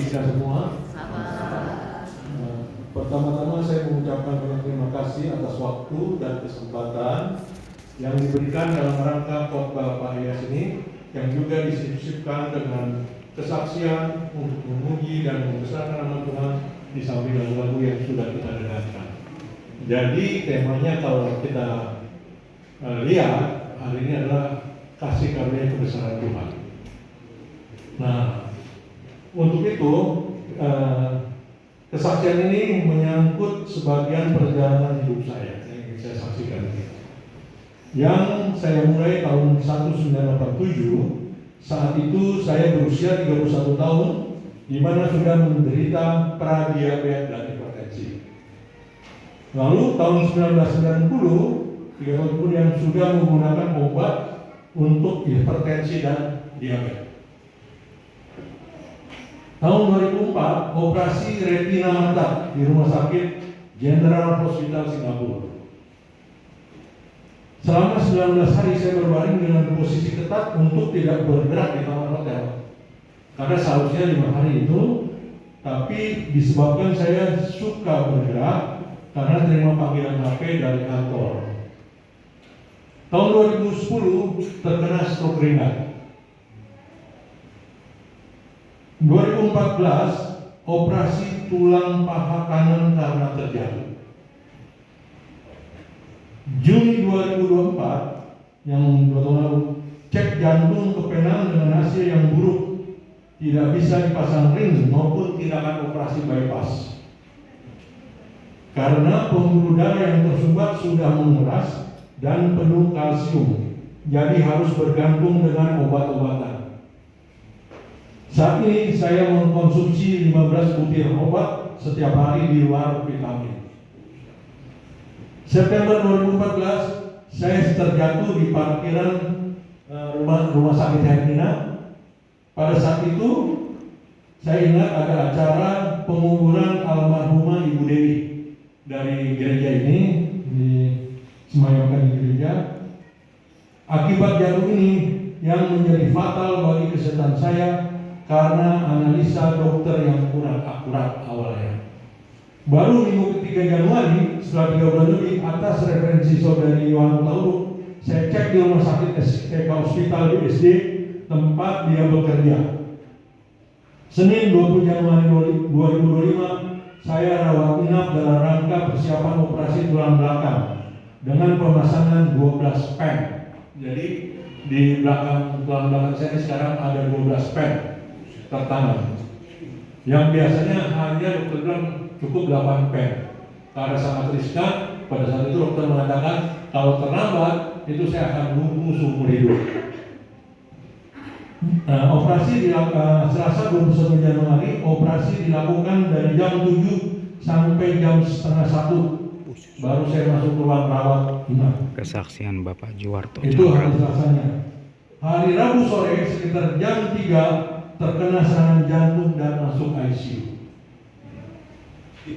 kita semua. Pertama-tama saya mengucapkan banyak terima kasih atas waktu dan kesempatan yang diberikan dalam rangka khotbah Pak Ilyas ini, yang juga disisipkan dengan kesaksian untuk memuji dan membesarkan nama Tuhan di samping lagu-lagu yang sudah kita dengarkan. Jadi temanya kalau kita lihat hari ini adalah kasih karunia kebesaran Tuhan. Nah, untuk itu kesaksian ini menyangkut sebagian perjalanan hidup saya yang ingin saya saksikan. Yang saya mulai tahun 1987, saat itu saya berusia 31 tahun, di mana sudah menderita pradiabetes dan hipertensi. Lalu tahun 1990, 3 tahun kemudian sudah menggunakan obat untuk hipertensi dan diabetes. Tahun 2004, operasi retina mata di Rumah Sakit General Hospital Singapura. Selama 19 hari saya berbaring dengan posisi ketat untuk tidak bergerak di kamar hotel. Karena seharusnya 5 hari itu, tapi disebabkan saya suka bergerak karena terima panggilan HP dari kantor. Tahun 2010 terkena stroke ringan. 2014 operasi tulang paha kanan karena terjatuh. Juni 2024 yang 2 tahun lalu, cek jantung ke Penang dengan hasil yang buruk, tidak bisa dipasang ring maupun tindakan operasi bypass karena pembuluh darah yang tersumbat sudah mengeras dan penuh kalsium, jadi harus bergantung dengan obat-obatan. Saat ini saya mengkonsumsi 15 butir obat setiap hari di luar vitamin. September 2014 saya terjatuh di parkiran rumah sakit Hermina. Pada saat itu saya ingat ada acara penguburan almarhumah Ibu Dewi dari gereja ini, disemayamkan di gereja. Akibat jatuh ini yang menjadi fatal bagi kesehatan saya karena analisa dokter yang kurang akurat awalnya. Baru minggu ketiga Januari, setelah 3 bulan lebih, atas referensi saudari Yohan Tauruk, saya cek di rumah sakit SK Hospital BSD tempat dia bekerja. Senin 20 Januari 2025, saya rawat inap dalam rangka persiapan operasi tulang belakang dengan pemasangan 12 pen. Jadi di belakang tulang belakang saya ini sekarang ada 12 pen tertanam. Yang biasanya hanya dokter bilang cukup 8 pen. Karena sangat riskan, pada saat itu dokter mengatakan kalau terlambat itu saya akan lumpuh seumur hidup. Operasi Selasa 21 Januari, operasi dilakukan dari jam 7 sampai jam setengah 1. Baru saya masuk ruang rawat inap. Kesaksian Bapak Juwarto. Itu hari Selasanya. Hari Rabu sore sekitar jam 3 terkena serangan jantung dan masuk ICU.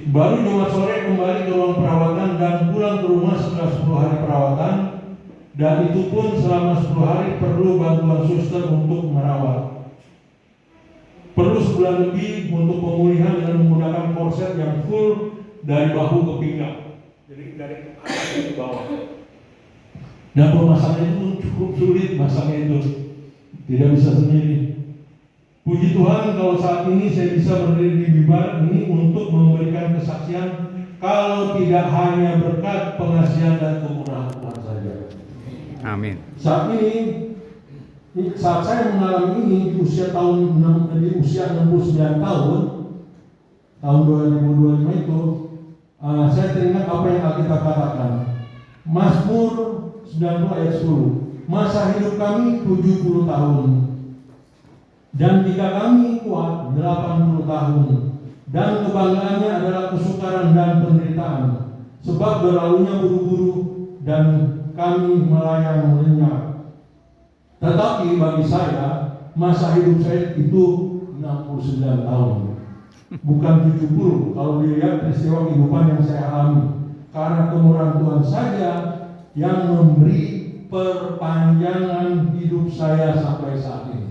Baru Jumat sore kembali ke ruang perawatan dan pulang ke rumah setelah 10 hari perawatan, dan itu pun selama 10 hari perlu bantuan suster untuk merawat. Perlu sebulan lebih untuk pemulihan dengan menggunakan korset yang full dari bahu ke pinggang. Jadi dari atas ke bawah. Dan pemasangan itu cukup sulit, masangnya itu tidak bisa sendiri. Puji Tuhan kalau saat ini saya bisa berdiri di mimbar ini untuk memberikan kesaksian, kalau tidak hanya berkat pengasihan dan kemurahan Tuhan saja. Amin. Saat saya mengalami ini di usia 69 tahun 2025 itu, saya teringat apa yang Alkitab katakan. Mazmur 90 ayat 10. Masa hidup kami 70 tahun. Dan jika kami kuat 80 tahun, dan kebanggaannya adalah kesukaran dan penderitaan, sebab berlalunya buru-buru dan kami melayang lenyap. Tetapi bagi saya, masa hidup saya itu 69 tahun, bukan 70 kalau dilihat peristiwa kehidupan yang saya alami. Karena kemurahan Tuhan saja yang memberi perpanjangan hidup saya sampai saat ini.